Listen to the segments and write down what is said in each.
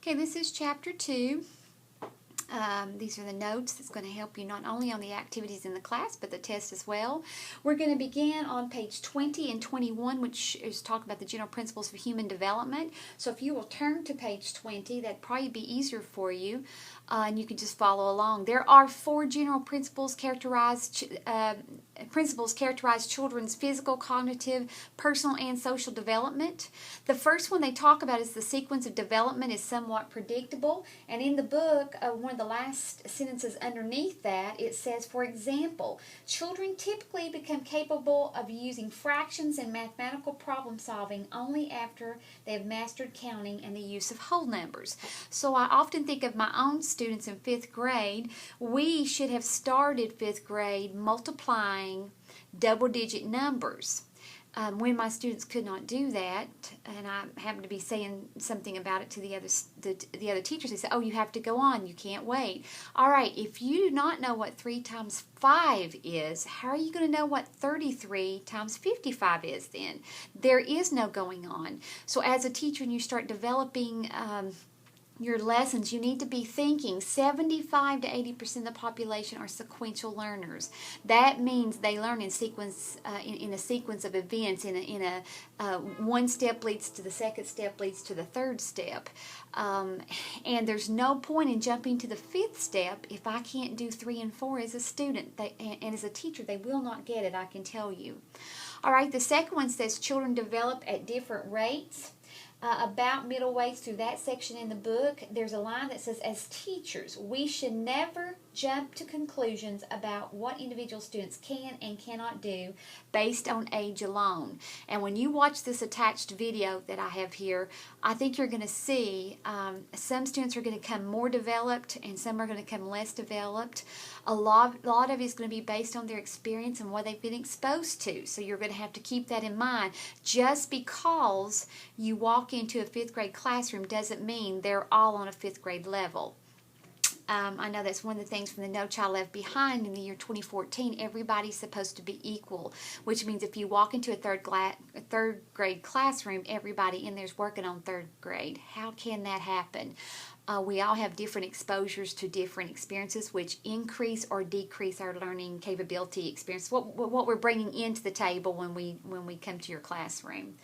Okay, this is chapter 2. These are the notes that's going to help you not only on the activities in the class, but the test as well. We're going to begin on page 20 and 21, which is talking about the general principles for human development. So if you will turn to page 20, that'd probably be easier for you, and you can just follow along. There are 4 general principles characterize children's physical, cognitive, personal, and social development. The first one they talk about is the sequence of development is somewhat predictable, and in the book, one of the last sentences underneath that, it says, for example, children typically become capable of using fractions and mathematical problem solving only after they have mastered counting and the use of whole numbers. So I often think of my own students in 5th grade. We should have started 5th grade multiplying double-digit numbers. When my students could not do that, and I happened to be saying something about it to the other teachers, they said, "Oh, you have to go on. You can't wait." All right, if you do not know what 3 times 5 is, how are you going to know what 33 times 55 is then? There is no going on. So as a teacher, and you start developing your lessons, you need to be thinking 75 to 80% of the population are sequential learners. That means they learn in sequence, in a sequence of events. One step leads to the second step leads to the third step, and there's no point in jumping to the 5th step if I can't do 3 and 4 as a student. And as a teacher, they will not get it, I can tell you. All right, the second one says children develop at different rates. About middle ways through that section in the book, there's a line that says, as teachers, we should never jump to conclusions about what individual students can and cannot do based on age alone. And when you watch this attached video that I have here, I think you're going to see some students are going to come more developed and some are going to come less developed. A lot of it is going to be based on their experience and what they've been exposed to. So you're going to have to keep that in mind. Just because you walk into a 5th grade classroom doesn't mean they're all on a 5th grade level. I know that's one of the things from the No Child Left Behind in the year 2014. Everybody's supposed to be equal, which means if you walk into a third grade classroom, everybody in there's working on 3rd grade. How can that happen? We all have different exposures to different experiences, which increase or decrease our learning capability experience. What we're bringing into the table when we come to your classroom.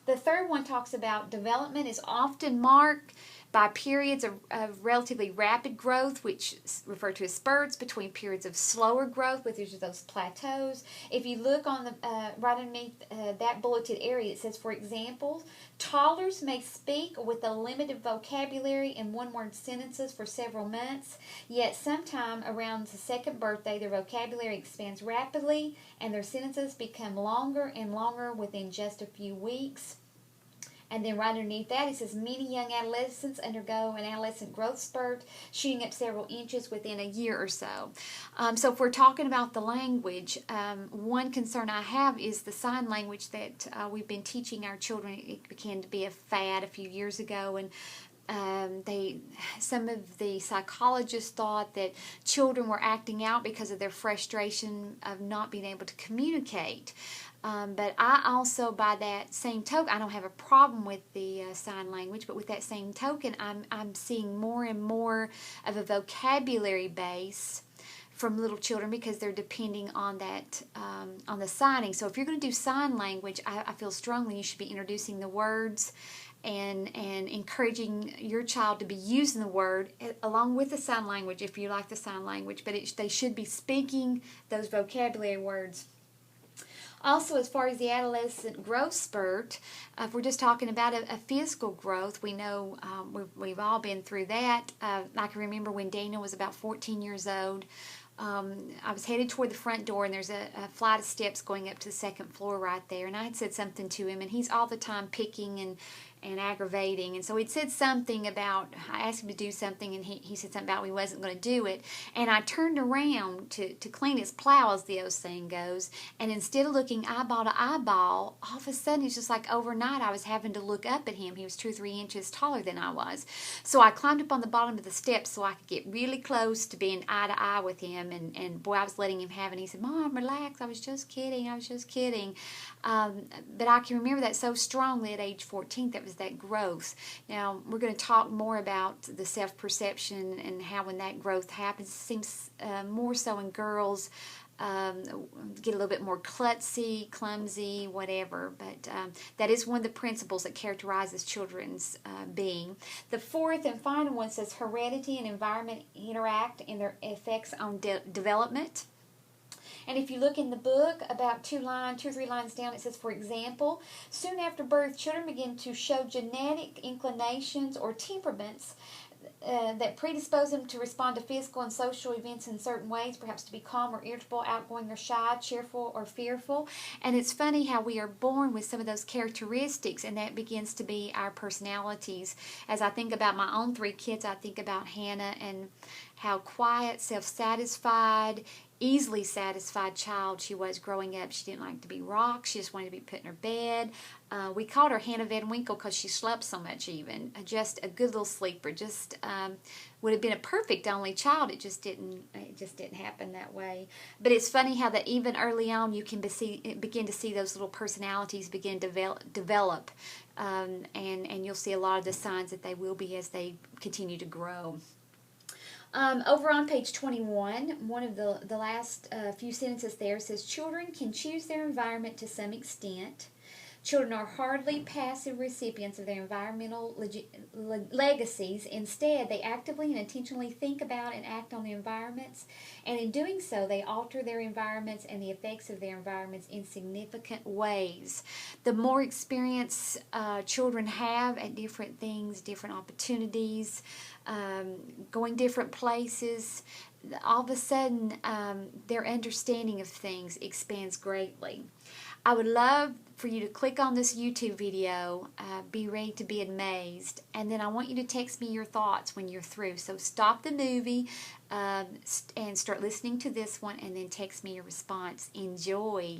The third one talks about development is often marked by periods of relatively rapid growth, which refer to as spurts, between periods of slower growth, which are those plateaus. If you look on the right underneath that bulleted area, it says, for example, toddlers may speak with a limited vocabulary in one-word sentences for several months, yet sometime around the 2nd birthday, their vocabulary expands rapidly and their sentences become longer and longer within just a few weeks. And then right underneath that, it says many young adolescents undergo an adolescent growth spurt, shooting up several inches within a year or so. So if we're talking about the language, one concern I have is the sign language that we've been teaching our children. It began to be a fad a few years ago, and some of the psychologists thought that children were acting out because of their frustration of not being able to communicate. But I also, by that same token, I don't have a problem with the sign language, but with that same token, I'm seeing more and more of a vocabulary base from little children because they're depending on that, on the signing. So if you're going to do sign language, I feel strongly you should be introducing the words and encouraging your child to be using the word along with the sign language if you like the sign language, but they should be speaking those vocabulary words. Also, as far as the adolescent growth spurt, if we're just talking about a physical growth, we know we've all been through that. I can remember when Daniel was about 14 years old. I was headed toward the front door, and there's a flight of steps going up to the 2nd floor right there. And I had said something to him, and he's all the time picking and aggravating. And so he'd said something about, I asked him to do something, and he said something about he wasn't going to do it. And I turned around to clean his plow, as the old saying goes, and instead of looking eyeball to eyeball, all of a sudden it's just like overnight I was having to look up at him. He was 2 or 3 inches taller than I was. So I climbed up on the bottom of the steps so I could get really close to being eye to eye with him, and boy, I was letting him have it. And he said, "Mom, relax, I was just kidding, I was just kidding." But I can remember that so strongly at age 14. That is that growth. Now, we're going to talk more about the self-perception and how when that growth happens, it seems more so in girls, get a little bit more klutzy, clumsy, whatever. But that is one of the principles that characterizes children's being. The fourth and final one says heredity and environment interact in their effects on development. And if you look in the book, about 2 or 3 lines down, it says, for example, soon after birth, children begin to show genetic inclinations or temperaments that predispose them to respond to physical and social events in certain ways, perhaps to be calm or irritable, outgoing or shy, cheerful or fearful. And it's funny how we are born with some of those characteristics, and that begins to be our personalities. As I think about my own 3 kids, I think about Hannah and how quiet, self-satisfied, easily satisfied child she was growing up. She didn't like to be rocked. She just wanted to be put in her bed. We called her Hannah Van Winkle because she slept so much even. Just a good little sleeper. Just would have been a perfect only child. It just didn't happen that way. But it's funny how that even early on you can begin to see those little personalities begin to develop. And you'll see a lot of the signs that they will be as they continue to grow. Over on page 21, one of the last few sentences there says, children can choose their environment to some extent. Children are hardly passive recipients of their environmental legacies. Instead, they actively and intentionally think about and act on the environments, and in doing so, they alter their environments and the effects of their environments in significant ways. The more experience children have at different things, different opportunities, going different places, all of a sudden their understanding of things expands greatly. I would love for you to click on this YouTube video, be ready to be amazed, and then I want you to text me your thoughts when you're through. So stop the movie and start listening to this one, and then text me your response. Enjoy.